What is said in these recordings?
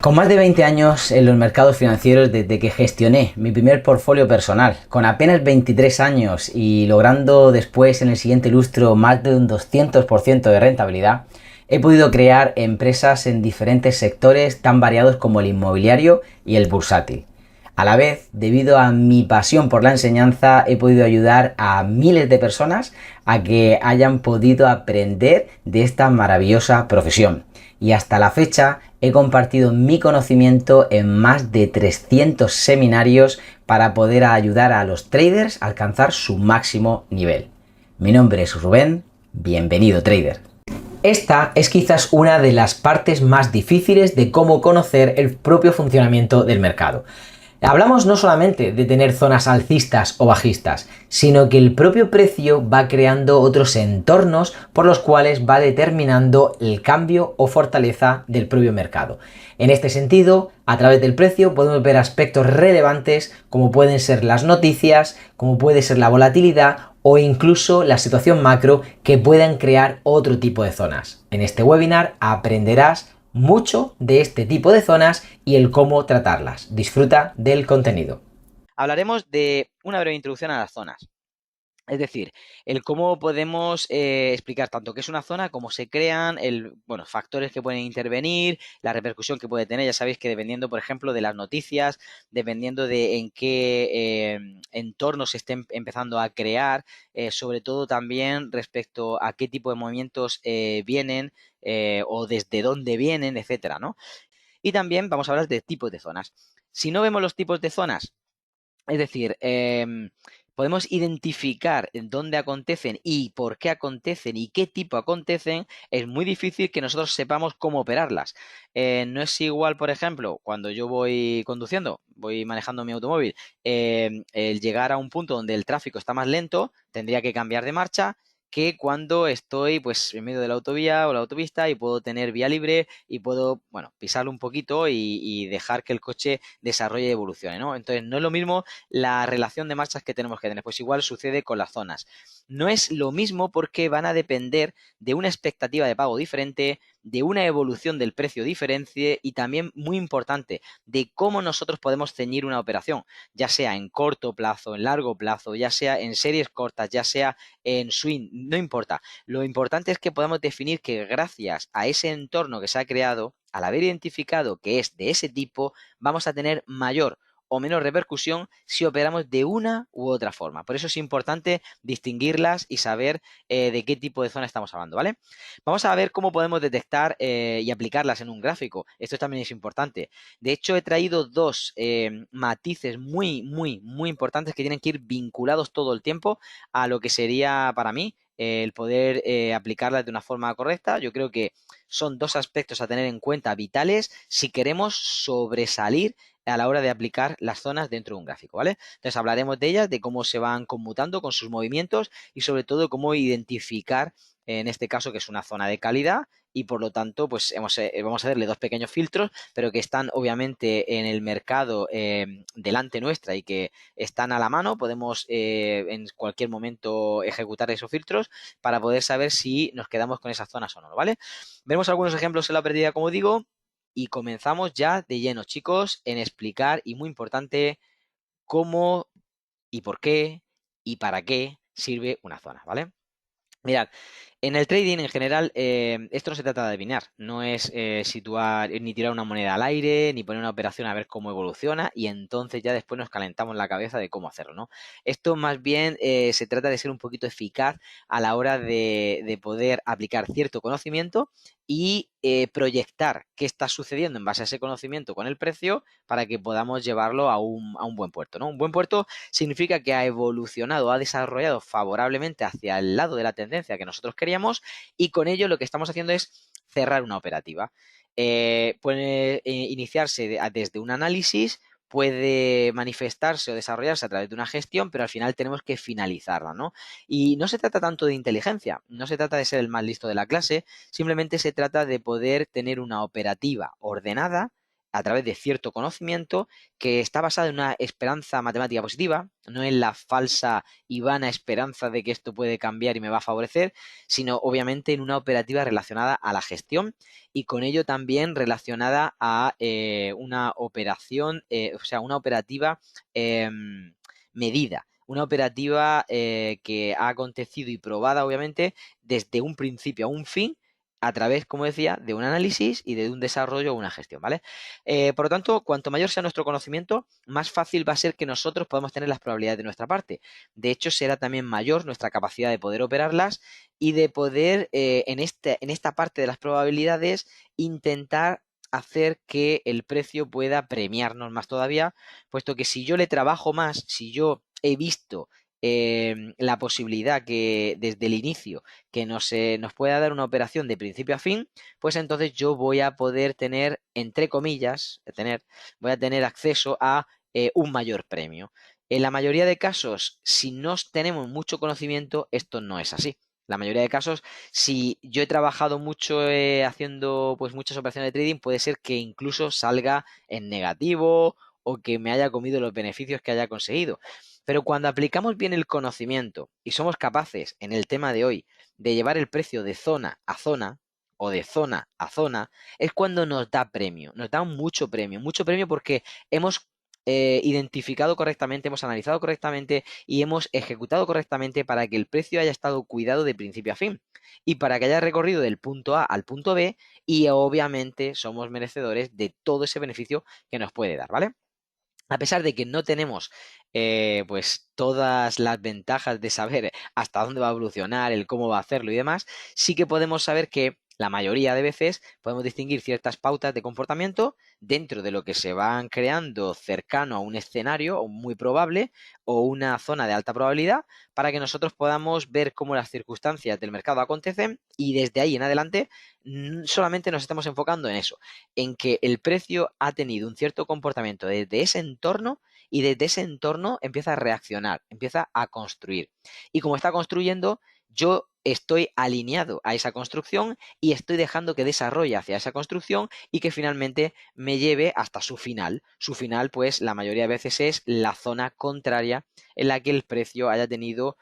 Con más de 20 años en los mercados financieros desde que gestioné mi primer portfolio personal, con apenas 23 años y logrando después en el siguiente lustro más de un 200% de rentabilidad, he podido crear empresas en diferentes sectores tan variados como el inmobiliario y el bursátil. A la vez, debido a mi pasión por la enseñanza, he podido ayudar a miles de personas a que hayan podido aprender de esta maravillosa profesión. Y hasta la fecha he compartido mi conocimiento en más de 300 seminarios para poder ayudar a los traders a alcanzar su máximo nivel. Mi nombre es Rubén, bienvenido trader. Esta es quizás una de las partes más difíciles de cómo conocer el propio funcionamiento del mercado. Hablamos no solamente de tener zonas alcistas o bajistas, sino que el propio precio va creando otros entornos por los cuales va determinando el cambio o fortaleza del propio mercado. En este sentido, a través del precio podemos ver aspectos relevantes como pueden ser las noticias, como puede ser la volatilidad o incluso la situación macro que puedan crear otro tipo de zonas. En este webinar aprenderás mucho de este tipo de zonas y el cómo tratarlas. Disfruta del contenido. Hablaremos de una breve introducción a las zonas. Es decir, el cómo podemos explicar tanto qué es una zona, cómo se crean, factores que pueden intervenir, la repercusión que puede tener. Ya sabéis que dependiendo, por ejemplo, de las noticias, dependiendo de en qué entorno se estén empezando a crear, sobre todo también respecto a qué tipo de movimientos vienen o desde dónde vienen, etcétera, ¿no? Y también vamos a hablar de tipos de zonas. Si no vemos los tipos de zonas, es decir, podemos identificar en dónde acontecen y por qué acontecen y qué tipo acontecen, es muy difícil que nosotros sepamos cómo operarlas. No es igual, por ejemplo, cuando yo voy conduciendo, voy manejando mi automóvil, el llegar a un punto donde el tráfico está más lento, tendría que cambiar de marcha que cuando estoy pues en medio de la autovía o la autopista y puedo tener vía libre y puedo, bueno, pisarlo un poquito y dejar que el coche desarrolle y evolucione, ¿no? Entonces, no es lo mismo la relación de marchas que tenemos que tener. Pues igual sucede con las zonas. No es lo mismo porque van a depender de una expectativa de pago diferente, de una evolución del precio diferente y también, muy importante, de cómo nosotros podemos ceñir una operación, ya sea en corto plazo, en largo plazo, ya sea en series cortas, ya sea en swing, no importa. Lo importante es que podamos definir que gracias a ese entorno que se ha creado, al haber identificado que es de ese tipo, vamos a tener mayor o menos repercusión si operamos de una u otra forma. Por eso es importante distinguirlas y saber de qué tipo de zona estamos hablando, ¿vale? Vamos a ver cómo podemos detectar y aplicarlas en un gráfico. Esto también es importante. De hecho, he traído dos matices muy importantes que tienen que ir vinculados todo el tiempo a lo que sería para mí el poder aplicarlas de una forma correcta. Yo creo que son dos aspectos a tener en cuenta vitales si queremos sobresalir a la hora de aplicar las zonas dentro de un gráfico, ¿vale? Entonces hablaremos de ellas, de cómo se van conmutando con sus movimientos y sobre todo cómo identificar, en este caso, que es una zona de calidad y por lo tanto, pues vamos a darle dos pequeños filtros, pero que están obviamente en el mercado delante nuestra y que están a la mano. Podemos en cualquier momento ejecutar esos filtros para poder saber si nos quedamos con esas zonas o no, ¿vale? Veremos algunos ejemplos en la pérdida, como digo, y comenzamos ya de lleno, chicos, en explicar y muy importante cómo y por qué y para qué sirve una zona, ¿vale? Mirad, en el trading en general, esto no se trata de adivinar, no es situar ni tirar una moneda al aire, ni poner una operación a ver cómo evoluciona y entonces ya después nos calentamos la cabeza de cómo hacerlo, ¿no? Esto más bien se trata de ser un poquito eficaz a la hora de poder aplicar cierto conocimiento y proyectar qué está sucediendo en base a ese conocimiento con el precio para que podamos llevarlo a un buen puerto, ¿no? Un buen puerto significa que ha evolucionado, ha desarrollado favorablemente hacia el lado de la tendencia que nosotros queríamos y con ello lo que estamos haciendo es cerrar una operativa. Puede iniciarse desde un análisis, puede manifestarse o desarrollarse a través de una gestión, pero al final tenemos que finalizarla, ¿no? Y no se trata tanto de inteligencia, no se trata de ser el más listo de la clase, simplemente se trata de poder tener una operativa ordenada a través de cierto conocimiento que está basado en una esperanza matemática positiva, no en la falsa y vana esperanza de que esto puede cambiar y me va a favorecer, sino obviamente en una operativa relacionada a la gestión y con ello también relacionada a una operación, o sea, una operativa medida. Una operativa que ha acontecido y probada, obviamente, desde un principio a un fin, a través, como decía, de un análisis y de un desarrollo o una gestión, ¿vale? Por lo tanto, cuanto mayor sea nuestro conocimiento, más fácil va a ser que nosotros podamos tener las probabilidades de nuestra parte. De hecho, será también mayor nuestra capacidad de poder operarlas y de poder, en esta parte de las probabilidades, intentar hacer que el precio pueda premiarnos más todavía, puesto que si yo le trabajo más, si yo he visto la posibilidad que desde el inicio que nos pueda dar una operación de principio a fin, pues entonces yo voy a poder tener, entre comillas, voy a tener acceso a un mayor premio. En la mayoría de casos, si no tenemos mucho conocimiento, esto no es así. La mayoría de casos, si yo he trabajado mucho haciendo pues muchas operaciones de trading, puede ser que incluso salga en negativo o que me haya comido los beneficios que haya conseguido. Pero cuando aplicamos bien el conocimiento y somos capaces en el tema de hoy de llevar el precio de zona a zona o de zona a zona, es cuando nos da premio, nos da mucho premio porque hemos identificado correctamente, hemos analizado correctamente y hemos ejecutado correctamente para que el precio haya estado cuidado de principio a fin y para que haya recorrido del punto A al punto B y obviamente somos merecedores de todo ese beneficio que nos puede dar, ¿vale? A pesar de que no tenemos pues todas las ventajas de saber hasta dónde va a evolucionar, el cómo va a hacerlo y demás, sí que podemos saber que la mayoría de veces podemos distinguir ciertas pautas de comportamiento dentro de lo que se van creando cercano a un escenario o muy probable o una zona de alta probabilidad para que nosotros podamos ver cómo las circunstancias del mercado acontecen y desde ahí en adelante solamente nos estamos enfocando en eso, en que el precio ha tenido un cierto comportamiento desde ese entorno y desde ese entorno empieza a reaccionar, empieza a construir. Y como está construyendo, yo estoy alineado a esa construcción y estoy dejando que desarrolle hacia esa construcción y que finalmente me lleve hasta su final. Su final, pues, la mayoría de veces es la zona contraria en la que el precio haya tenido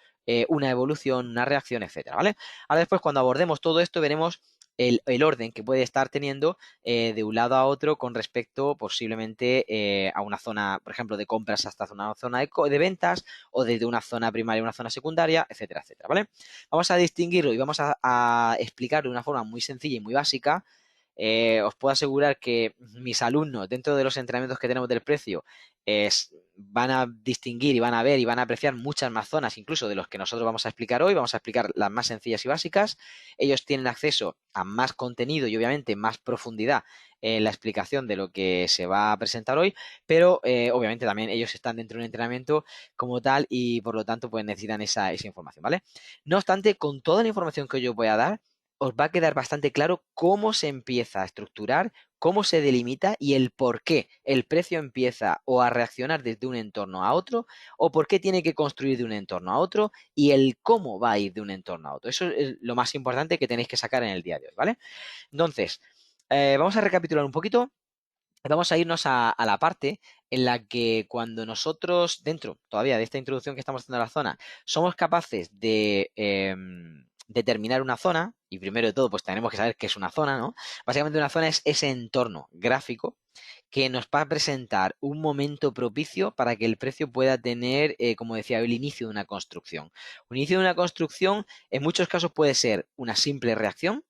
una evolución, una reacción, etcétera, ¿vale? Ahora después, cuando abordemos todo esto, veremos el orden que puede estar teniendo de un lado a otro con respecto posiblemente a una zona, por ejemplo, de compras hasta una zona de ventas o desde una zona primaria a una zona secundaria, etcétera, etcétera, ¿vale? Vamos a distinguirlo y vamos a explicarlo de una forma muy sencilla y muy básica. Os puedo asegurar que mis alumnos, dentro de los entrenamientos que tenemos del precio, van a distinguir y van a ver y van a apreciar muchas más zonas, incluso de los que nosotros vamos a explicar hoy. Vamos a explicar las más sencillas y básicas. Ellos tienen acceso a más contenido y obviamente más profundidad en la explicación de lo que se va a presentar hoy, pero obviamente también ellos están dentro de un entrenamiento como tal y por lo tanto pues necesitan esa información, ¿vale? No obstante, con toda la información que yo voy a dar, os va a quedar bastante claro cómo se empieza a estructurar, cómo se delimita y el por qué el precio empieza o a reaccionar desde un entorno a otro o por qué tiene que construir de un entorno a otro y el cómo va a ir de un entorno a otro. Eso es lo más importante que tenéis que sacar en el día de hoy, ¿vale? Entonces, vamos a recapitular un poquito. Vamos a irnos a la parte en la que cuando nosotros, dentro todavía de esta introducción que estamos haciendo a la zona, somos capaces de determinar una zona, y primero de todo, pues tenemos que saber qué es una zona, ¿no? Básicamente una zona es ese entorno gráfico que nos va a presentar un momento propicio para que el precio pueda tener, como decía, el inicio de una construcción. Un inicio de una construcción en muchos casos puede ser una simple reacción,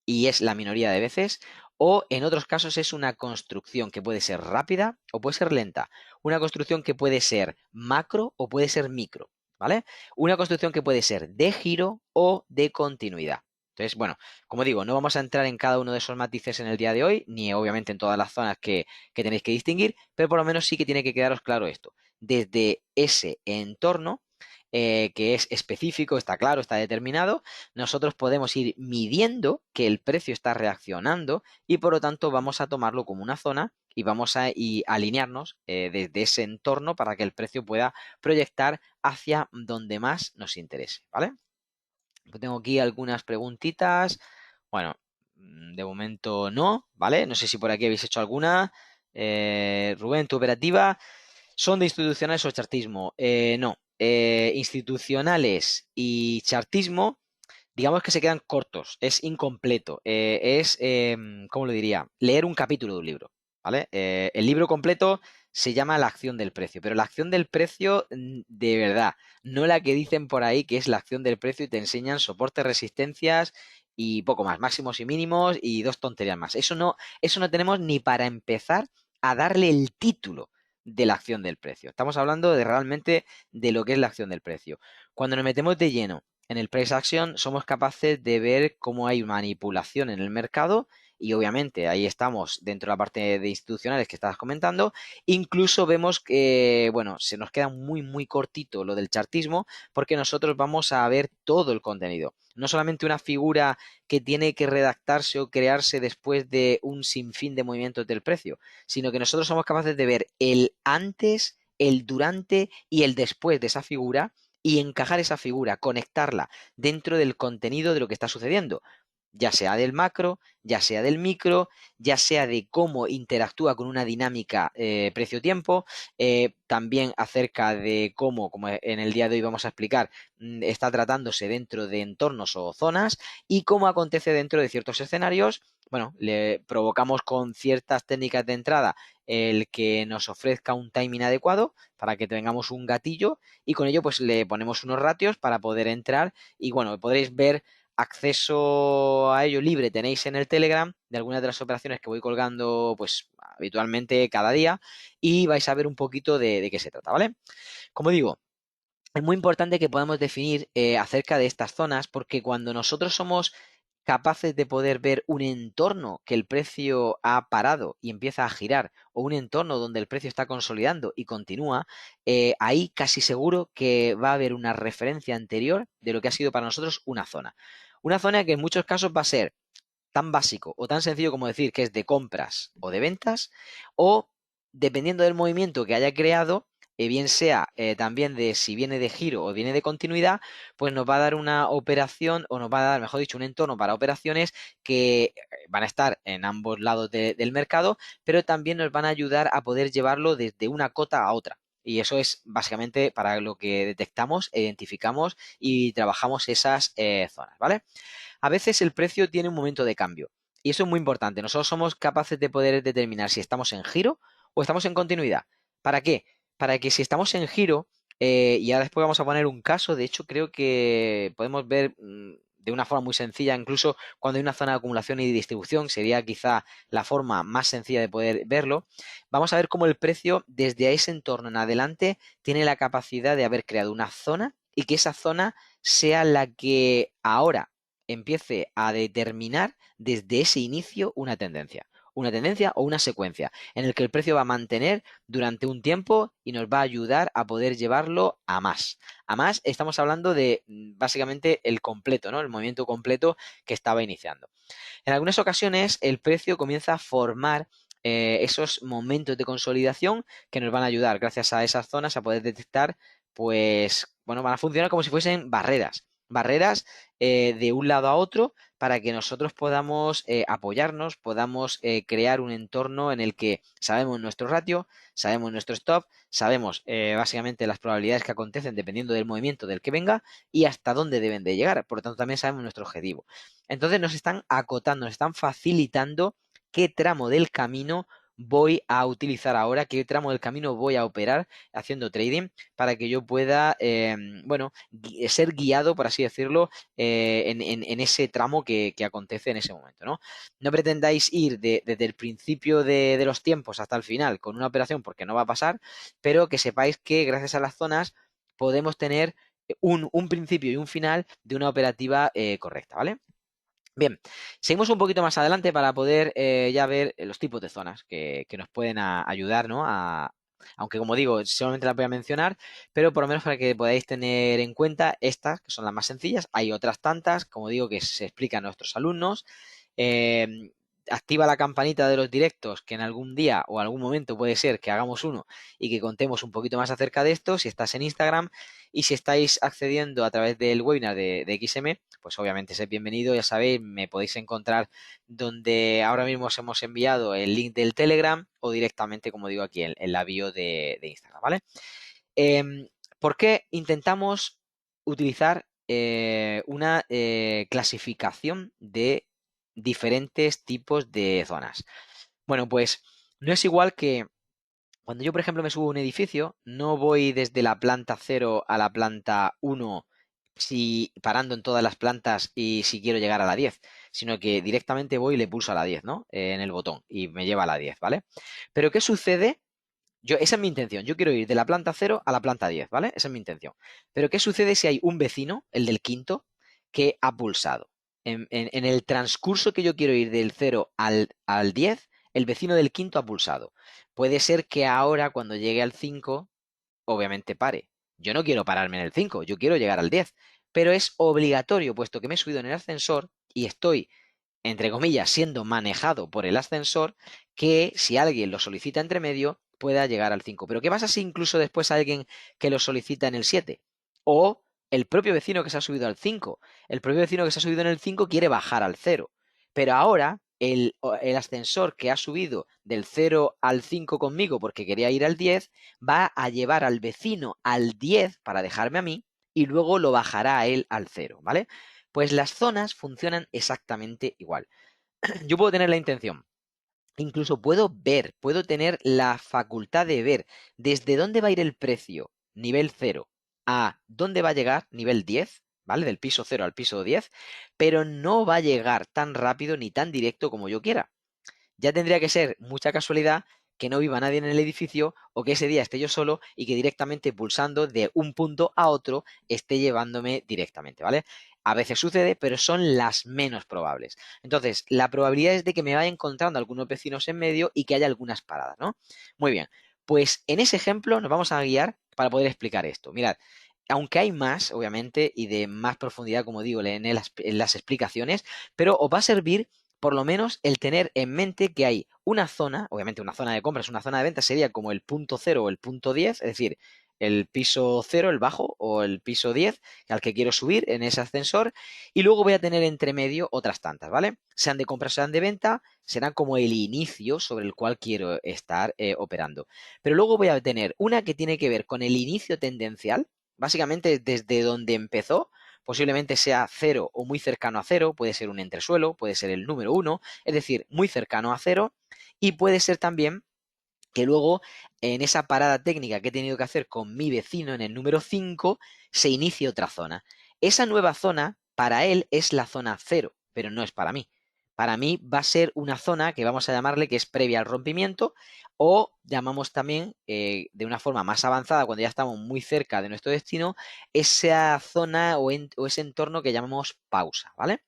y es la minoría de veces, o en otros casos es una construcción que puede ser rápida o puede ser lenta, una construcción que puede ser macro o puede ser micro, ¿vale? Una construcción que puede ser de giro o de continuidad. Entonces, bueno, como digo, no vamos a entrar en cada uno de esos matices en el día de hoy, ni obviamente en todas las zonas que tenéis que distinguir, pero por lo menos sí que tiene que quedaros claro esto. Desde ese entorno que es específico, está claro, está determinado, nosotros podemos ir midiendo que el precio está reaccionando y por lo tanto vamos a tomarlo como una zona y vamos a alinearnos desde ese entorno para que el precio pueda proyectar hacia donde más nos interese, ¿vale? Pues tengo aquí algunas preguntitas. Bueno, de momento no, ¿vale? No sé si por aquí habéis hecho alguna. Rubén, ¿tu operativa son de institucionales o chartismo? No. Institucionales y chartismo, digamos que se quedan cortos, es incompleto. ¿Cómo lo diría? Leer un capítulo de un libro, ¿vale? El libro completo se llama La acción del precio, pero la acción del precio de verdad, no la que dicen por ahí que es la acción del precio y te enseñan soportes, resistencias y poco más, máximos y mínimos y dos tonterías más. Eso no tenemos ni para empezar a darle el título de la acción del precio. Estamos hablando de realmente de lo que es la acción del precio. Cuando nos metemos de lleno en el price action somos capaces de ver cómo hay manipulación en el mercado y obviamente ahí estamos dentro de la parte de institucionales que estabas comentando. Incluso vemos que, bueno, se nos queda muy cortito lo del chartismo porque nosotros vamos a ver todo el contenido. No solamente una figura que tiene que redactarse o crearse después de un sinfín de movimientos del precio, sino que nosotros somos capaces de ver el antes, el durante y el después de esa figura y encajar esa figura, conectarla dentro del contenido de lo que está sucediendo, ya sea del macro, ya sea del micro, ya sea de cómo interactúa con una dinámica precio-tiempo, también acerca de cómo, como en el día de hoy vamos a explicar, está tratándose dentro de entornos o zonas y cómo acontece dentro de ciertos escenarios. Bueno, le provocamos con ciertas técnicas de entrada el que nos ofrezca un timing adecuado para que tengamos un gatillo y con ello pues le ponemos unos ratios para poder entrar y bueno, podréis ver acceso a ello libre tenéis en el Telegram de algunas de las operaciones que voy colgando pues habitualmente cada día y vais a ver un poquito de qué se trata, ¿vale? Como digo, es muy importante que podamos definir acerca de estas zonas porque cuando nosotros somos capaces de poder ver un entorno que el precio ha parado y empieza a girar, o un entorno donde el precio está consolidando y continúa, ahí casi seguro que va a haber una referencia anterior de lo que ha sido para nosotros una zona. Una zona que en muchos casos va a ser tan básico o tan sencillo como decir que es de compras o de ventas, o dependiendo del movimiento que haya creado, bien sea también de si viene de giro o viene de continuidad, pues nos va a dar una operación o nos va a dar, mejor dicho, un entorno para operaciones que van a estar en ambos lados del mercado, pero también nos van a ayudar a poder llevarlo desde una cota a otra. Y eso es básicamente para lo que detectamos, identificamos y trabajamos esas zonas, ¿vale? A veces el precio tiene un momento de cambio y eso es muy importante. Nosotros somos capaces de poder determinar si estamos en giro o estamos en continuidad. ¿Para qué? Para que si estamos en giro, y ahora después vamos a poner un caso, de hecho creo que podemos ver de una forma muy sencilla, incluso cuando hay una zona de acumulación y distribución, sería quizá la forma más sencilla de poder verlo. Vamos a ver cómo el precio desde ese entorno en adelante tiene la capacidad de haber creado una zona y que esa zona sea la que ahora empiece a determinar desde ese inicio una tendencia o una secuencia en el que el precio va a mantener durante un tiempo y nos va a ayudar a poder llevarlo a más. A más estamos hablando de básicamente el completo, ¿no? El movimiento completo que estaba iniciando. En algunas ocasiones el precio comienza a formar esos momentos de consolidación que nos van a ayudar gracias a esas zonas a poder detectar, pues, bueno, van a funcionar como si fuesen barreras. Barreras de un lado a otro para que nosotros podamos apoyarnos, podamos crear un entorno en el que sabemos nuestro ratio, sabemos nuestro stop, sabemos básicamente las probabilidades que acontecen dependiendo del movimiento del que venga y hasta dónde deben de llegar. Por lo tanto, también sabemos nuestro objetivo. Entonces nos están acotando, nos están facilitando qué tramo del camino voy a utilizar ahora, qué tramo del camino voy a operar haciendo trading para que yo pueda, bueno, ser guiado, por así decirlo, en ese tramo que acontece en ese momento, ¿no? No pretendáis ir desde el principio de los tiempos hasta el final con una operación porque no va a pasar, pero que sepáis que gracias a las zonas podemos tener un principio y un final de una operativa correcta, ¿vale? Bien, seguimos un poquito más adelante para poder ya ver los tipos de zonas que nos pueden ayudar, ¿no? Aunque como digo, solamente las voy a mencionar, pero por lo menos para que podáis tener en cuenta estas, que son las más sencillas. Hay otras tantas, como digo, que se explican a nuestros alumnos. Eh, activa la campanita de los directos, que en algún día o algún momento puede ser que hagamos uno y que contemos un poquito más acerca de esto, si estás en Instagram, y si estáis accediendo a través del webinar de XM, pues obviamente sed bienvenido, ya sabéis, me podéis encontrar donde ahora mismo os hemos enviado el link del Telegram o directamente, como digo, aquí en la bio de Instagram, ¿vale? ¿Por qué intentamos utilizar una clasificación de diferentes tipos de zonas? Bueno, pues no es igual que cuando yo, por ejemplo, me subo a un edificio, no voy desde la planta 0 a la planta 1 si parando en todas las plantas y si quiero llegar a la 10, sino que directamente voy y le pulso a la 10, ¿no? En el botón y me lleva a la 10, ¿vale? Pero ¿qué sucede? Esa es mi intención. Yo quiero ir de la planta 0 a la planta 10, ¿vale? Esa es mi intención. Pero ¿qué sucede si hay un vecino, el del quinto, que ha pulsado? En el transcurso que yo quiero ir del 0 al 10, el vecino del quinto ha pulsado. Puede ser que ahora, cuando llegue al 5, obviamente pare. Yo no quiero pararme en el 5, yo quiero llegar al 10. Pero es obligatorio, puesto que me he subido en el ascensor y estoy entre comillas, siendo manejado por el ascensor, que si alguien lo solicita entre medio, pueda llegar al 5. Pero ¿qué pasa si incluso después alguien que lo solicita en el 7? O el propio vecino que se ha subido al 5. El propio vecino que se ha subido en el 5 quiere bajar al 0. Pero ahora el ascensor que ha subido del 0 al 5 conmigo porque quería ir al 10, va a llevar al vecino al 10 para dejarme a mí y luego lo bajará a él al 0, ¿vale? Pues las zonas funcionan exactamente igual. Yo puedo tener la intención, incluso puedo ver, puedo tener la facultad de ver desde dónde va a ir el precio, nivel 0, a dónde va a llegar, nivel 10, ¿vale? Del piso 0 al piso 10, pero no va a llegar tan rápido ni tan directo como yo quiera. Ya tendría que ser mucha casualidad que no viva nadie en el edificio o que ese día esté yo solo y que directamente pulsando de un punto a otro esté llevándome directamente, ¿vale? A veces sucede, pero son las menos probables. Entonces, la probabilidad es de que me vaya encontrando algunos vecinos en medio y que haya algunas paradas, ¿no? Muy bien, pues en ese ejemplo nos vamos a guiar para poder explicar esto. Mirad, aunque hay más, obviamente, y de más profundidad, como digo, en las explicaciones, pero os va a servir por lo menos el tener en mente que hay una zona, obviamente una zona de compras, una zona de ventas sería como el punto 0 o el punto 10, es decir, el piso 0, el bajo, o el piso 10 al que quiero subir en ese ascensor, y luego voy a tener entre medio otras tantas, ¿vale? Sean de compra, sean de venta, serán como el inicio sobre el cual quiero estar operando. Pero luego voy a tener una que tiene que ver con el inicio tendencial, básicamente desde donde empezó, posiblemente sea 0 o muy cercano a 0, puede ser un entresuelo, puede ser el número 1, es decir, muy cercano a 0, y puede ser también que luego en esa parada técnica que he tenido que hacer con mi vecino en el número 5 se inicie otra zona. Esa nueva zona para él es la zona 0, pero no es para mí. Para mí va a ser una zona que vamos a llamarle que es previa al rompimiento o llamamos también de una forma más avanzada cuando ya estamos muy cerca de nuestro destino esa zona o ese entorno que llamamos pausa, ¿vale?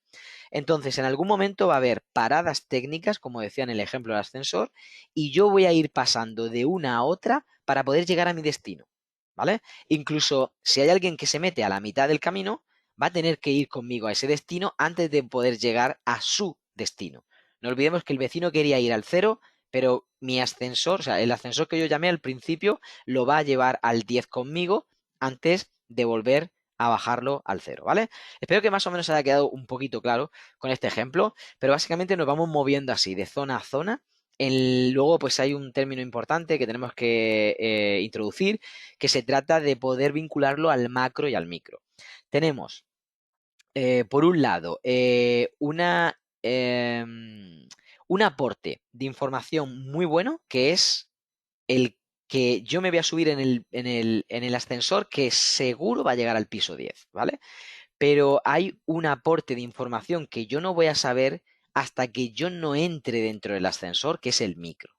Entonces, en algún momento va a haber paradas técnicas, como decía en el ejemplo del ascensor, y yo voy a ir pasando de una a otra para poder llegar a mi destino, ¿vale? Incluso si hay alguien que se mete a la mitad del camino, va a tener que ir conmigo a ese destino antes de poder llegar a su destino. No olvidemos que el vecino quería ir al 0, pero mi ascensor, o sea, el ascensor que yo llamé al principio, lo va a llevar al 10 conmigo antes de volver a bajarlo al 0, ¿vale? Espero que más o menos haya quedado un poquito claro con este ejemplo, pero básicamente nos vamos moviendo así de zona a zona. Luego, pues hay un término importante que tenemos que introducir, que se trata de poder vincularlo al macro y al micro. Tenemos, por un lado, un aporte de información muy bueno, que es el que yo me voy a subir en el ascensor que seguro va a llegar al piso 10, ¿vale? Pero hay un aporte de información que yo no voy a saber hasta que yo no entre dentro del ascensor, que es el micro.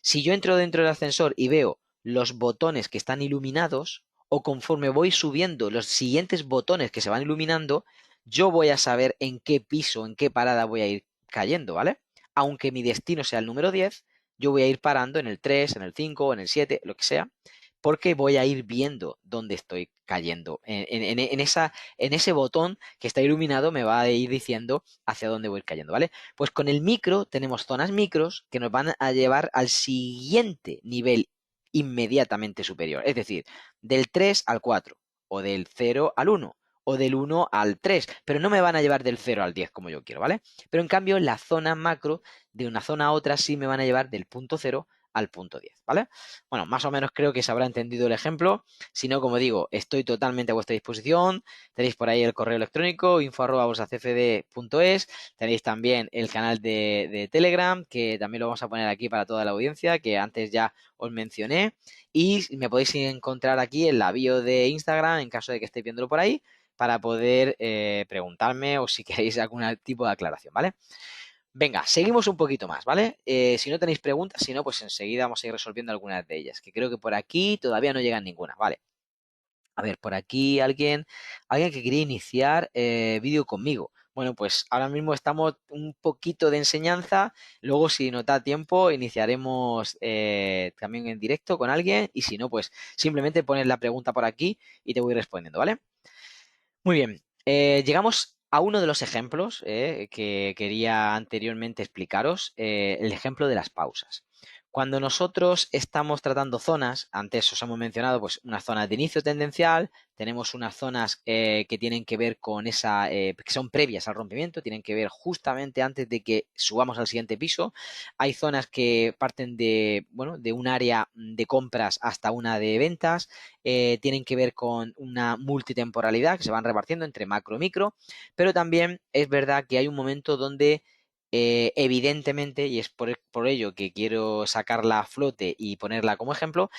Si yo entro dentro del ascensor y veo los botones que están iluminados, o conforme voy subiendo los siguientes botones que se van iluminando, yo voy a saber en qué piso, en qué parada voy a ir cayendo, ¿vale? Aunque mi destino sea el número 10, yo voy a ir parando en el 3, en el 5, en el 7, lo que sea, porque voy a ir viendo dónde estoy cayendo. En ese botón que está iluminado me va a ir diciendo hacia dónde voy a ir cayendo, ¿vale? Pues con el micro tenemos zonas micros que nos van a llevar al siguiente nivel inmediatamente superior, es decir, del 3 al 4 o del 0 al 1 o del 1 al 3, pero no me van a llevar del 0 al 10 como yo quiero, ¿vale? Pero en cambio, la zona macro de una zona a otra sí me van a llevar del punto 0 al punto 10, ¿vale? Bueno, más o menos creo que se habrá entendido el ejemplo. Si no, como digo, estoy totalmente a vuestra disposición. Tenéis por ahí el correo electrónico info@bolsacfd.es. Tenéis también el canal de Telegram, que también lo vamos a poner aquí para toda la audiencia, que antes ya os mencioné. Y me podéis encontrar aquí en la bio de Instagram, en caso de que estéis viéndolo por ahí, para poder preguntarme o si queréis algún tipo de aclaración, ¿vale? Venga, seguimos un poquito más, ¿vale? Si no tenéis preguntas, si no, pues enseguida vamos a ir resolviendo algunas de ellas, que creo que por aquí todavía no llegan ninguna, ¿vale? A ver, por aquí alguien que quería iniciar vídeo conmigo. Bueno, pues ahora mismo estamos un poquito de enseñanza, luego si nos da tiempo iniciaremos también en directo con alguien y si no, pues simplemente pones la pregunta por aquí y te voy respondiendo, ¿vale? Muy bien, llegamos a uno de los ejemplos que quería anteriormente explicaros, el ejemplo de las pausas. Cuando nosotros estamos tratando zonas, antes os hemos mencionado pues unas zonas de inicio tendencial, tenemos unas zonas que tienen que ver con esa, que son previas al rompimiento, tienen que ver justamente antes de que subamos al siguiente piso. Hay zonas que parten de, bueno, de un área de compras hasta una de ventas, tienen que ver con una multitemporalidad que se van repartiendo entre macro y micro, pero también es verdad que hay un momento donde evidentemente, y es por ello que quiero sacarla a flote y ponerla como ejemplo,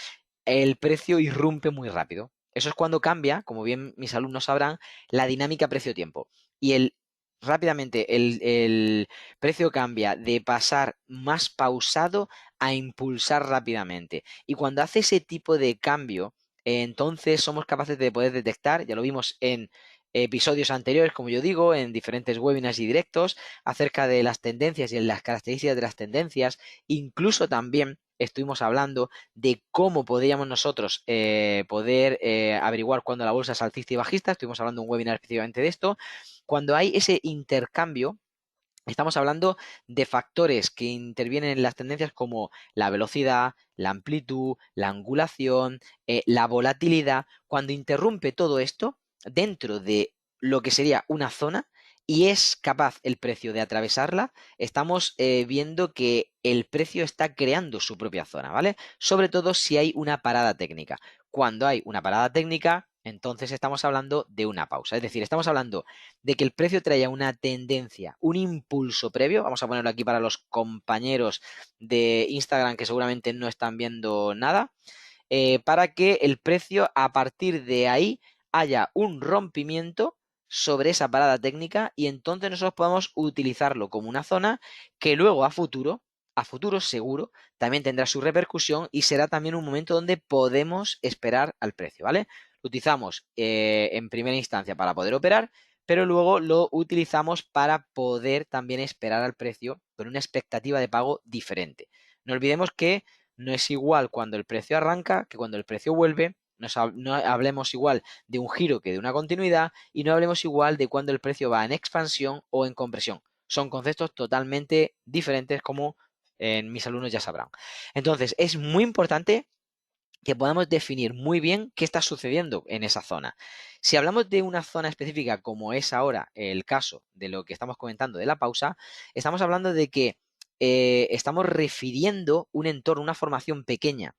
el precio irrumpe muy rápido. Eso es cuando cambia, como bien mis alumnos sabrán, la dinámica precio-tiempo. Y rápidamente el precio cambia de pasar más pausado a impulsar rápidamente. Y cuando hace ese tipo de cambio, entonces somos capaces de poder detectar, ya lo vimos en episodios anteriores, como yo digo, en diferentes webinars y directos, acerca de las tendencias y en las características de las tendencias. Incluso también estuvimos hablando de cómo podríamos nosotros poder averiguar cuándo la bolsa es alcista y bajista. Estuvimos hablando de un webinar específicamente de esto. Cuando hay ese intercambio, estamos hablando de factores que intervienen en las tendencias como la velocidad, la amplitud, la angulación, la volatilidad. Cuando interrumpe todo esto dentro de lo que sería una zona y es capaz el precio de atravesarla, estamos viendo que el precio está creando su propia zona, ¿vale? Sobre todo si hay una parada técnica. Cuando hay una parada técnica, entonces estamos hablando de una pausa. Es decir, estamos hablando de que el precio traía una tendencia, un impulso previo, vamos a ponerlo aquí para los compañeros de Instagram que seguramente no están viendo nada, para que el precio a partir de ahí haya un rompimiento sobre esa parada técnica y entonces nosotros podemos utilizarlo como una zona que luego a futuro seguro, también tendrá su repercusión y será también un momento donde podemos esperar al precio, ¿vale? Lo utilizamos en primera instancia para poder operar, pero luego lo utilizamos para poder también esperar al precio con una expectativa de pago diferente. No olvidemos que no es igual cuando el precio arranca que cuando el precio vuelve. No hablemos igual de un giro que de una continuidad y no hablemos igual de cuando el precio va en expansión o en compresión. Son conceptos totalmente diferentes como mis alumnos ya sabrán. Entonces, es muy importante que podamos definir muy bien qué está sucediendo en esa zona. Si hablamos de una zona específica, como es ahora el caso de lo que estamos comentando de la pausa, estamos hablando de que estamos refiriendo un entorno, una formación pequeña.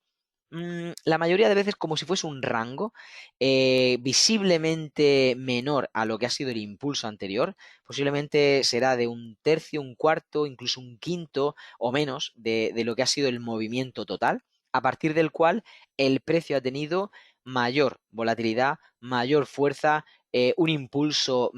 La mayoría de veces como si fuese un rango visiblemente menor a lo que ha sido el impulso anterior, posiblemente será de un tercio, un cuarto, incluso un quinto o menos de lo que ha sido el movimiento total, a partir del cual el precio ha tenido mayor volatilidad, mayor fuerza, un impulso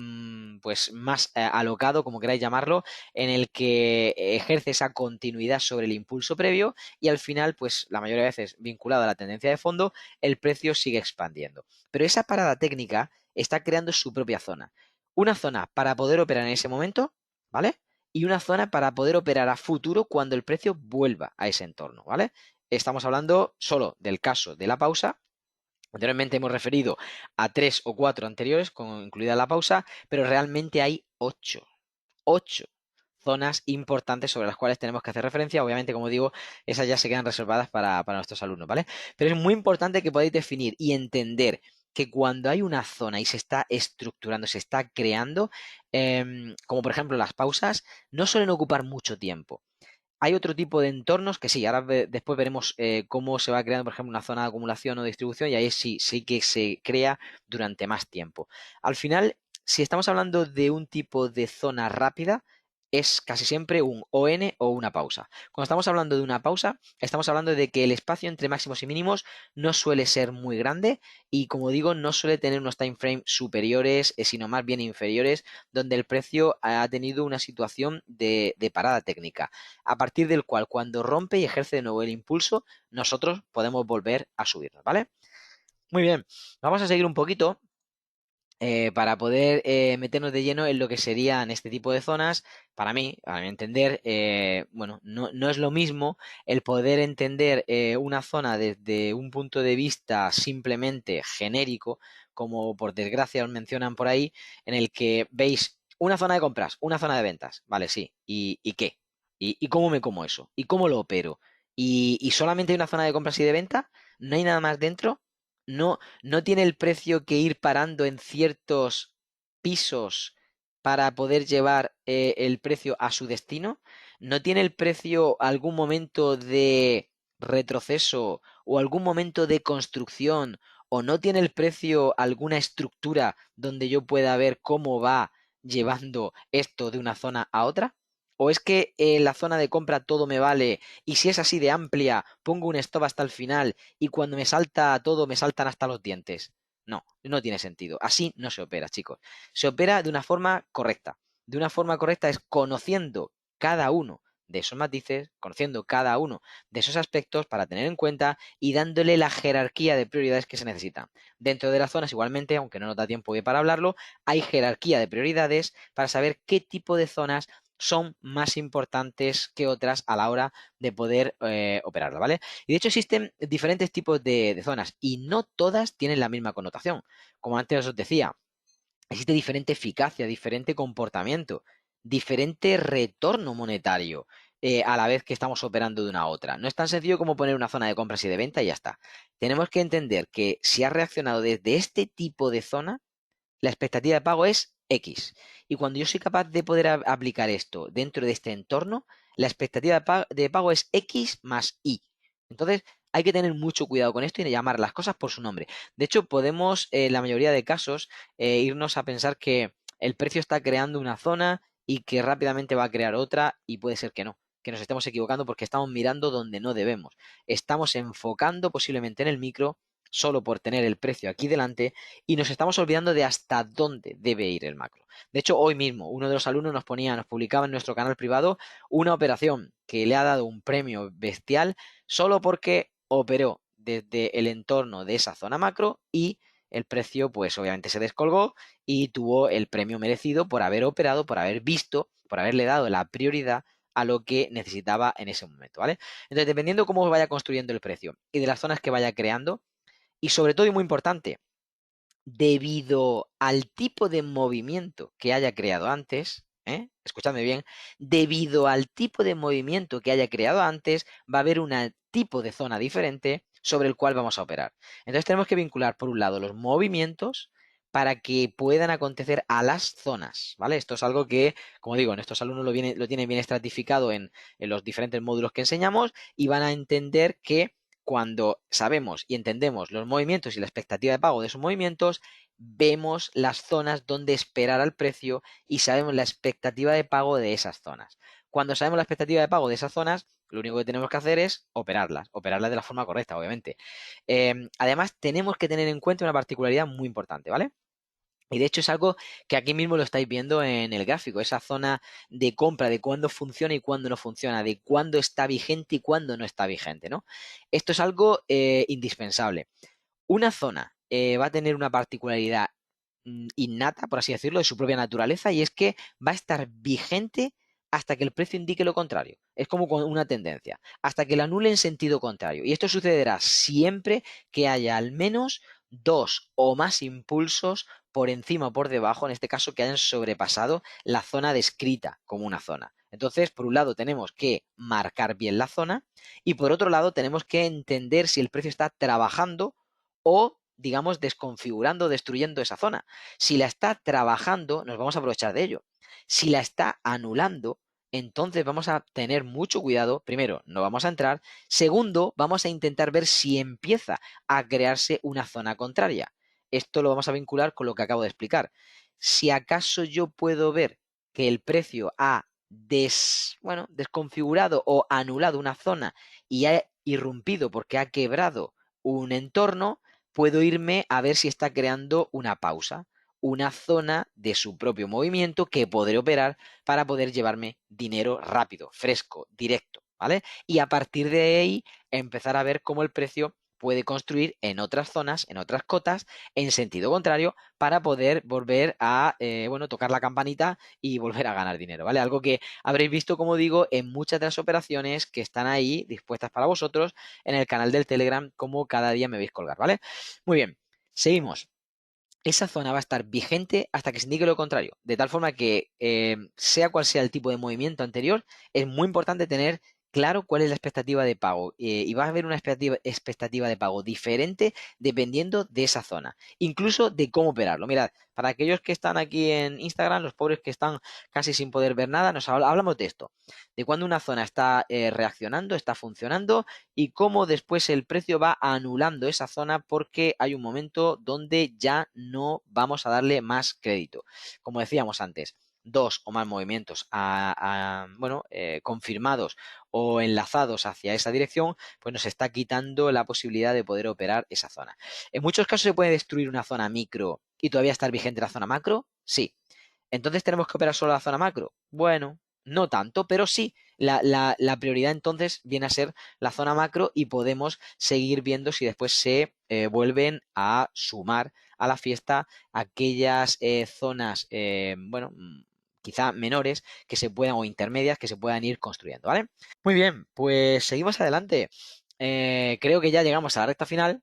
pues más alocado, como queráis llamarlo, en el que ejerce esa continuidad sobre el impulso previo y al final, pues la mayoría de veces vinculado a la tendencia de fondo, el precio sigue expandiendo. Pero esa parada técnica está creando su propia zona. Una zona para poder operar en ese momento, ¿vale? Y una zona para poder operar a futuro cuando el precio vuelva a ese entorno, ¿vale? estamos hablando solo del caso de la pausa. Anteriormente hemos referido a 3 o 4 anteriores, incluida la pausa, pero realmente hay 8 zonas importantes sobre las cuales tenemos que hacer referencia. Obviamente, como digo, esas ya se quedan reservadas para nuestros alumnos, ¿vale? Pero es muy importante que podáis definir y entender que cuando hay una zona y se está estructurando, se está creando, como por ejemplo las pausas, no suelen ocupar mucho tiempo. Hay otro tipo de entornos que sí, ahora después veremos cómo se va creando, por ejemplo, una zona de acumulación o distribución y ahí sí que se crea durante más tiempo. Al final, si estamos hablando de un tipo de zona rápida, es casi siempre un ON o una pausa. Cuando estamos hablando de una pausa, estamos hablando de que el espacio entre máximos y mínimos no suele ser muy grande y, como digo, no suele tener unos time frames superiores, sino más bien inferiores, donde el precio ha tenido una situación de parada técnica, a partir del cual, cuando rompe y ejerce de nuevo el impulso, nosotros podemos volver a subirnos, ¿vale? Muy bien, vamos a seguir un poquito para poder meternos de lleno en lo que serían este tipo de zonas. Para mí, a mi entender, bueno, no es lo mismo el poder entender una zona desde un punto de vista simplemente genérico, como por desgracia os mencionan por ahí, en el que veis una zona de compras, una zona de ventas, vale, sí, ¿y qué? ¿Y cómo me como eso? ¿Y cómo lo opero? ¿Y solamente hay una zona de compras y de venta? ¿No hay nada más dentro? ¿No tiene el precio que ir parando en ciertos pisos para poder llevar el precio a su destino? ¿No tiene el precio algún momento de retroceso o algún momento de construcción? ¿O no tiene el precio alguna estructura donde yo pueda ver cómo va llevando esto de una zona a otra? ¿O es que en la zona de compra todo me vale y si es así de amplia, pongo un stop hasta el final y cuando me salta todo, me saltan hasta los dientes? No tiene sentido. Así no se opera, chicos. Se opera de una forma correcta. De una forma correcta es conociendo cada uno de esos matices, conociendo cada uno de esos aspectos para tener en cuenta y dándole la jerarquía de prioridades que se necesitan. Dentro de las zonas, igualmente, aunque no nos da tiempo hoy para hablarlo, hay jerarquía de prioridades para saber qué tipo de zonas son más importantes que otras a la hora de poder operarla, ¿vale? Y de hecho existen diferentes tipos de zonas y no todas tienen la misma connotación. Como antes os decía, existe diferente eficacia, diferente comportamiento, diferente retorno monetario a la vez que estamos operando de una a otra. No es tan sencillo como poner una zona de compras y de venta y ya está. Tenemos que entender que si has reaccionado desde este tipo de zona, la expectativa de pago es X. Y cuando yo soy capaz de poder aplicar esto dentro de este entorno, la expectativa de pago es X más Y. Entonces, hay que tener mucho cuidado con esto y llamar las cosas por su nombre. De hecho, podemos, en la mayoría de casos, irnos a pensar que el precio está creando una zona y que rápidamente va a crear otra y puede ser que nos estemos equivocando porque estamos mirando donde no debemos. Estamos enfocando posiblemente en el micro solo por tener el precio aquí delante y nos estamos olvidando de hasta dónde debe ir el macro. De hecho, hoy mismo uno de los alumnos nos publicaba en nuestro canal privado una operación que le ha dado un premio bestial solo porque operó desde el entorno de esa zona macro y el precio pues obviamente se descolgó y tuvo el premio merecido por haber operado, por haber visto, por haberle dado la prioridad a lo que necesitaba en ese momento, ¿vale? Entonces, dependiendo cómo vaya construyendo el precio y de las zonas que vaya creando, y sobre todo y muy importante, debido al tipo de movimiento que haya creado antes, escuchadme bien, debido al tipo de movimiento que haya creado antes, va a haber un tipo de zona diferente sobre el cual vamos a operar. Entonces tenemos que vincular, por un lado, los movimientos para que puedan acontecer a las zonas, ¿vale? Esto es algo que, como digo, en estos alumnos lo tienen bien estratificado en los diferentes módulos que enseñamos y van a entender que cuando sabemos y entendemos los movimientos y la expectativa de pago de esos movimientos, vemos las zonas donde esperar al precio y sabemos la expectativa de pago de esas zonas. Cuando sabemos la expectativa de pago de esas zonas, lo único que tenemos que hacer es operarlas de la forma correcta, obviamente. Además, tenemos que tener en cuenta una particularidad muy importante, ¿vale? Y de hecho es algo que aquí mismo lo estáis viendo en el gráfico, esa zona de compra, de cuándo funciona y cuándo no funciona, de cuándo está vigente y cuándo no está vigente, ¿no? Esto es algo indispensable. Una zona va a tener una particularidad innata, por así decirlo, de su propia naturaleza, y es que va a estar vigente hasta que el precio indique lo contrario. Es como con una tendencia, hasta que la anule en sentido contrario. Y esto sucederá siempre que haya al menos dos o más impulsos por encima o por debajo, en este caso que hayan sobrepasado la zona descrita como una zona. Entonces, por un lado tenemos que marcar bien la zona y por otro lado tenemos que entender si el precio está trabajando o, digamos, desconfigurando, destruyendo esa zona. Si la está trabajando, nos vamos a aprovechar de ello. Si la está anulando, entonces vamos a tener mucho cuidado. Primero, no vamos a entrar. Segundo, vamos a intentar ver si empieza a crearse una zona contraria. Esto lo vamos a vincular con lo que acabo de explicar. Si acaso yo puedo ver que el precio ha desconfigurado o anulado una zona y ha irrumpido porque ha quebrado un entorno, puedo irme a ver si está creando una pausa, una zona de su propio movimiento que podré operar para poder llevarme dinero rápido, fresco, directo, ¿vale? Y a partir de ahí empezar a ver cómo el precio puede construir en otras zonas, en otras cotas, en sentido contrario, para poder volver a, tocar la campanita y volver a ganar dinero, ¿vale? Algo que habréis visto, como digo, en muchas de las operaciones que están ahí dispuestas para vosotros en el canal del Telegram, como cada día me veis colgar, ¿vale? Muy bien, seguimos. Esa zona va a estar vigente hasta que se indique lo contrario. De tal forma que, sea cual sea el tipo de movimiento anterior, es muy importante tener claro cuál es la expectativa de pago. Y va a haber una expectativa de pago diferente dependiendo de esa zona, incluso de cómo operarlo. Mirad, para aquellos que están aquí en Instagram, los pobres que están casi sin poder ver nada, hablamos de esto, de cuando una zona está reaccionando, está funcionando y cómo después el precio va anulando esa zona porque hay un momento donde ya no vamos a darle más crédito. Como decíamos antes, dos o más movimientos confirmados o enlazados hacia esa dirección, pues nos está quitando la posibilidad de poder operar esa zona. En muchos casos se puede destruir una zona micro y todavía estar vigente la zona macro, sí. Entonces tenemos que operar solo la zona macro. Bueno, no tanto, pero sí. La prioridad entonces viene a ser la zona macro y podemos seguir viendo si después se vuelven a sumar a la fiesta aquellas zonas, quizá menores que se puedan o intermedias que se puedan ir construyendo, ¿vale? Muy bien, pues seguimos adelante. Creo que ya llegamos a la recta final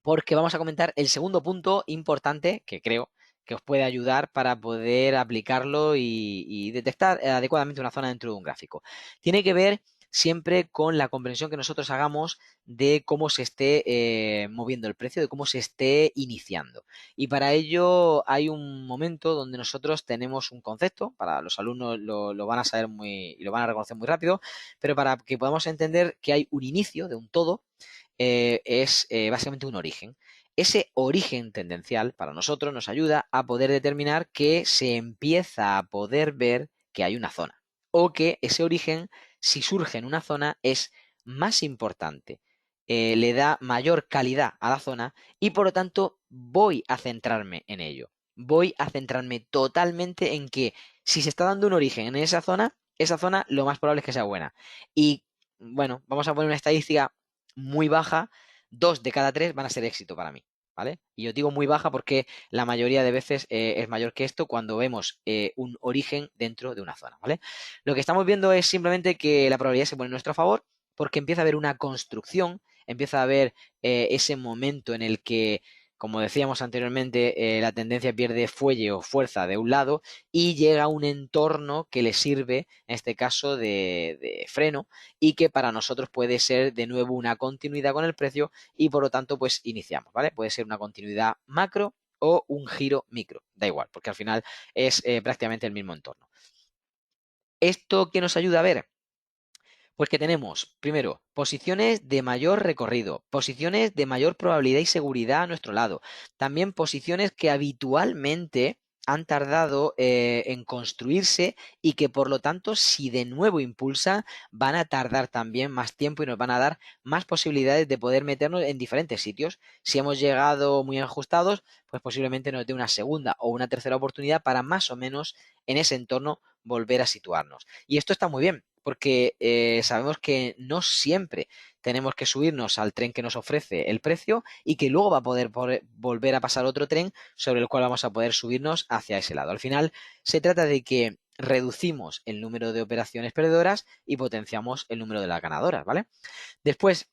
porque vamos a comentar el segundo punto importante que creo que os puede ayudar para poder aplicarlo y detectar adecuadamente una zona dentro de un gráfico. Tiene que ver siempre con la comprensión que nosotros hagamos de cómo se esté moviendo el precio, de cómo se esté iniciando. Y para ello hay un momento donde nosotros tenemos un concepto, para los alumnos lo van a saber y lo van a reconocer muy rápido, pero para que podamos entender que hay un inicio de un todo, es básicamente un origen. Ese origen tendencial para nosotros nos ayuda a poder determinar que se empieza a poder ver que hay una zona o que ese origen, si surge en una zona, es más importante, le da mayor calidad a la zona y por lo tanto voy a centrarme en ello. Voy a centrarme totalmente en que si se está dando un origen en esa zona lo más probable es que sea buena. Y bueno, vamos a poner una estadística muy baja, 2 de cada 3 van a ser éxito para mí, ¿vale? Y yo digo muy baja porque la mayoría de veces es mayor que esto cuando vemos un origen dentro de una zona, ¿vale? Lo que estamos viendo es simplemente que la probabilidad se pone en nuestro favor porque empieza a haber una construcción, empieza a haber ese momento en el que, como decíamos anteriormente, la tendencia pierde fuelle o fuerza de un lado y llega a un entorno que le sirve, en este caso, de freno y que para nosotros puede ser de nuevo una continuidad con el precio y por lo tanto pues iniciamos, ¿vale? Puede ser una continuidad macro o un giro micro, da igual, porque al final es prácticamente el mismo entorno. ¿Esto qué nos ayuda a ver? Pues que tenemos, primero, posiciones de mayor recorrido, posiciones de mayor probabilidad y seguridad a nuestro lado. También posiciones que habitualmente han tardado en construirse y que por lo tanto, si de nuevo impulsan, van a tardar también más tiempo y nos van a dar más posibilidades de poder meternos en diferentes sitios. Si hemos llegado muy ajustados, pues posiblemente nos dé una segunda o una tercera oportunidad para más o menos en ese entorno volver a situarnos. Y esto está muy bien porque sabemos que no siempre tenemos que subirnos al tren que nos ofrece el precio y que luego va a poder volver a pasar otro tren sobre el cual vamos a poder subirnos hacia ese lado. Al final se trata de que reducimos el número de operaciones perdedoras y potenciamos el número de las ganadoras, ¿vale? Después,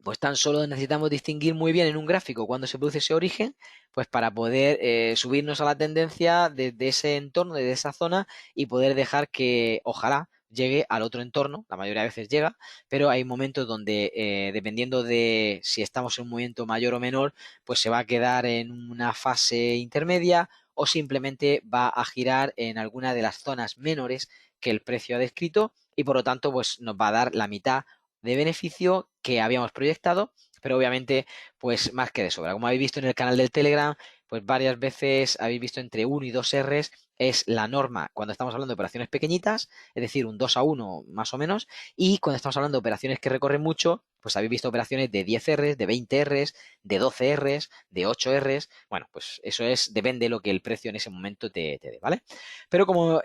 pues tan solo necesitamos distinguir muy bien en un gráfico cuando se produce ese origen, pues para poder subirnos a la tendencia de ese entorno, de esa zona, y poder dejar que ojalá llegue al otro entorno. La mayoría de veces llega, pero hay momentos donde dependiendo de si estamos en un movimiento mayor o menor, pues se va a quedar en una fase intermedia o simplemente va a girar en alguna de las zonas menores que el precio ha descrito, y por lo tanto pues nos va a dar la mitad de beneficio que habíamos proyectado, pero obviamente pues más que de sobra. Como habéis visto en el canal del Telegram, pues varias veces habéis visto entre 1 y 2 Rs es la norma cuando estamos hablando de operaciones pequeñitas, es decir, un 2 a 1 más o menos, y cuando estamos hablando de operaciones que recorren mucho, pues habéis visto operaciones de 10 Rs, de 20 Rs, de 12 Rs, de 8 Rs. Bueno, pues eso es, depende de lo que el precio en ese momento te dé, ¿vale? Pero como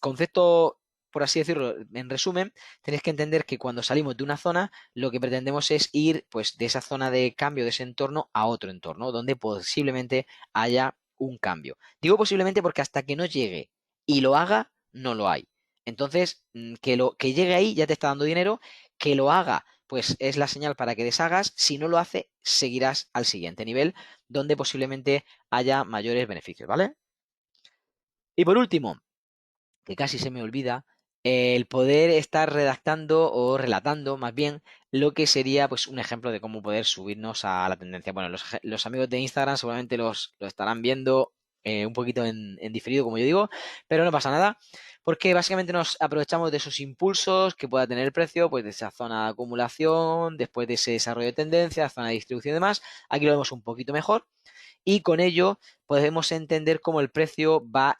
concepto, por así decirlo, en resumen, tenéis que entender que cuando salimos de una zona, lo que pretendemos es ir pues de esa zona de cambio, de ese entorno, a otro entorno, donde posiblemente haya un cambio. Digo posiblemente porque hasta que no llegue y lo haga, no lo hay. Entonces, que llegue ahí ya te está dando dinero, que lo haga, pues es la señal para que deshagas. Si no lo hace, seguirás al siguiente nivel, donde posiblemente haya mayores beneficios, ¿vale? Y por último, que casi se me olvida, el poder estar redactando o relatando más bien lo que sería pues un ejemplo de cómo poder subirnos a la tendencia. Bueno, los amigos de Instagram seguramente lo estarán viendo un poquito en diferido, como yo digo, pero no pasa nada, porque básicamente nos aprovechamos de esos impulsos que pueda tener el precio, pues de esa zona de acumulación, después de ese desarrollo de tendencia, zona de distribución y demás. Aquí lo vemos un poquito mejor, y con ello podemos entender cómo el precio va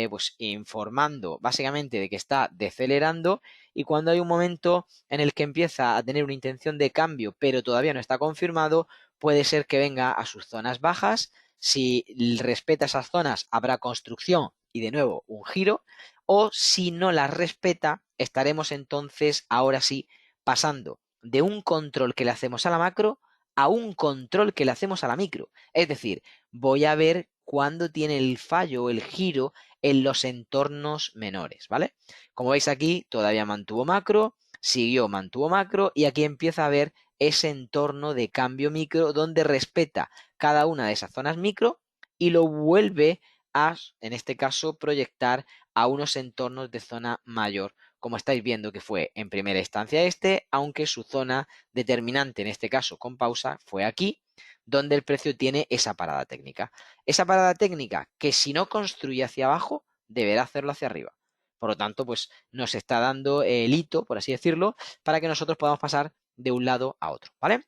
pues informando básicamente de que está decelerando, y cuando hay un momento en el que empieza a tener una intención de cambio pero todavía no está confirmado, puede ser que venga a sus zonas bajas. Si respeta esas zonas, habrá construcción y de nuevo un giro, o si no las respeta, estaremos entonces ahora sí pasando de un control que le hacemos a la macro a un control que le hacemos a la micro. Es decir, voy a ver cuándo tiene el fallo o el giro en los entornos menores, ¿vale? Como veis aquí, todavía mantuvo macro, siguió, mantuvo macro, y aquí empieza a ver ese entorno de cambio micro donde respeta cada una de esas zonas micro y lo vuelve a, en este caso, proyectar a unos entornos de zona mayor, como estáis viendo que fue en primera instancia este, aunque su zona determinante, en este caso con pausa, fue aquí, donde el precio tiene esa parada técnica. Esa parada técnica que si no construye hacia abajo, deberá hacerlo hacia arriba. Por lo tanto, pues nos está dando el hito, por así decirlo, para que nosotros podamos pasar de un lado a otro, ¿vale?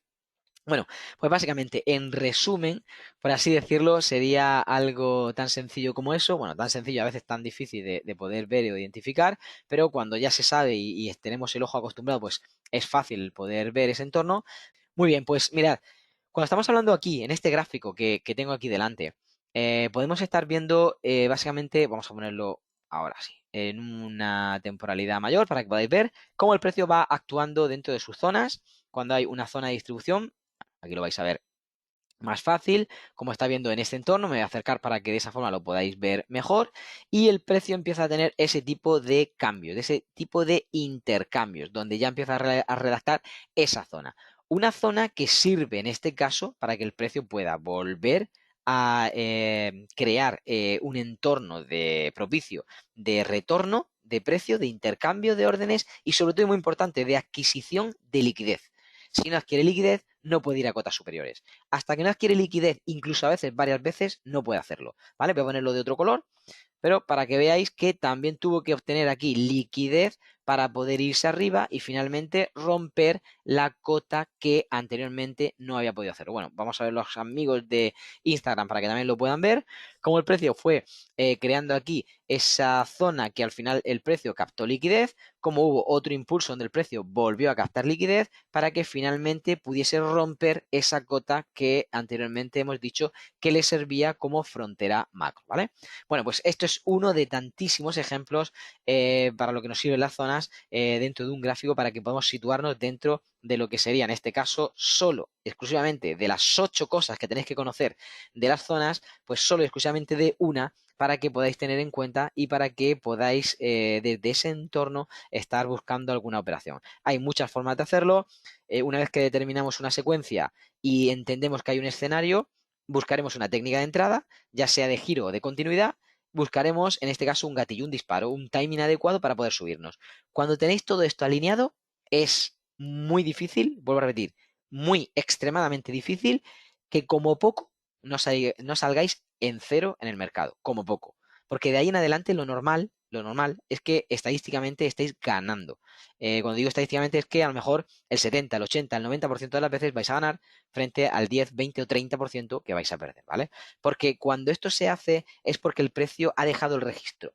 Bueno, pues básicamente, en resumen, por así decirlo, sería algo tan sencillo como eso. Bueno, tan sencillo, a veces tan difícil de poder ver o identificar, pero cuando ya se sabe y tenemos el ojo acostumbrado, pues es fácil poder ver ese entorno. Muy bien, pues mirad, cuando estamos hablando aquí, en este gráfico que tengo aquí delante, podemos estar viendo básicamente, vamos a ponerlo ahora sí, en una temporalidad mayor para que podáis ver cómo el precio va actuando dentro de sus zonas cuando hay una zona de distribución. Aquí lo vais a ver más fácil, como está viendo en este entorno. Me voy a acercar para que de esa forma lo podáis ver mejor, y el precio empieza a tener ese tipo de cambios, de ese tipo de intercambios, donde ya empieza a redactar esa zona. Una zona que sirve en este caso para que el precio pueda volver a crear un entorno de propicio de retorno de precio, de intercambio de órdenes y sobre todo, muy importante, de adquisición de liquidez. Si no adquiere liquidez, no puede ir a cotas superiores. Hasta que no adquiere liquidez, incluso a veces, varias veces, no puede hacerlo. ¿Vale? Voy a ponerlo de otro color, pero para que veáis que también tuvo que obtener aquí liquidez para poder irse arriba y finalmente romper la cota que anteriormente no había podido hacer. Bueno, vamos a ver los amigos de Instagram para que también lo puedan ver, cómo el precio fue creando aquí esa zona que al final el precio captó liquidez, como hubo otro impulso donde el precio volvió a captar liquidez para que finalmente pudiese romper esa cota que anteriormente hemos dicho que le servía como frontera macro, ¿vale? Bueno, pues esto es uno de tantísimos ejemplos para lo que nos sirve la zona, zonas dentro de un gráfico para que podamos situarnos dentro de lo que sería, en este caso, solo, exclusivamente de las 8 cosas que tenéis que conocer de las zonas, pues solo exclusivamente de una para que podáis tener en cuenta y para que podáis desde ese entorno estar buscando alguna operación. Hay muchas formas de hacerlo. Una vez que determinamos una secuencia y entendemos que hay un escenario, buscaremos una técnica de entrada, ya sea de giro o de continuidad. Buscaremos, en este caso, un gatillo, un disparo, un timing adecuado para poder subirnos. Cuando tenéis todo esto alineado, es muy difícil, vuelvo a repetir, muy extremadamente difícil que como poco no salgáis en cero en el mercado, como poco. Porque de ahí en adelante lo normal es que estadísticamente estéis ganando. Cuando digo estadísticamente es que a lo mejor el 70, el 80, el 90% de las veces vais a ganar frente al 10, 20 o 30% que vais a perder, ¿vale? Porque cuando esto se hace es porque el precio ha dejado el registro.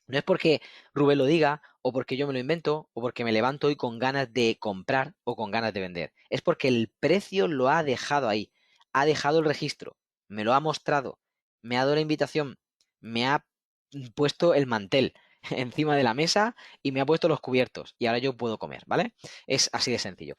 No es porque Rubén lo diga, o porque yo me lo invento, o porque me levanto hoy con ganas de comprar o con ganas de vender. Es porque el precio lo ha dejado ahí, ha dejado el registro, me lo ha mostrado, me ha dado la invitación, me ha puesto el mantel encima de la mesa y me ha puesto los cubiertos y ahora yo puedo comer, ¿vale? Es así de sencillo.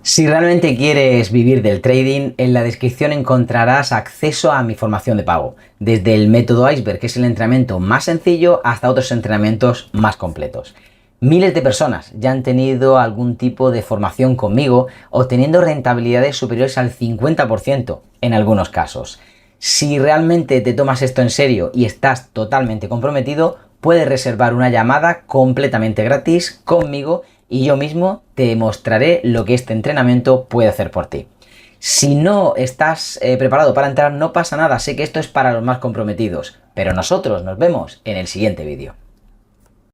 Si realmente quieres vivir del trading, en la descripción encontrarás acceso a mi formación de pago, desde el método Iceberg, que es el entrenamiento más sencillo, hasta otros entrenamientos más completos. Miles de personas ya han tenido algún tipo de formación conmigo, obteniendo rentabilidades superiores al 50% en algunos casos. Si realmente te tomas esto en serio y estás totalmente comprometido, puedes reservar una llamada completamente gratis conmigo y yo mismo te mostraré lo que este entrenamiento puede hacer por ti. Si no estás preparado para entrar, no pasa nada, sé que esto es para los más comprometidos, pero nosotros nos vemos en el siguiente vídeo.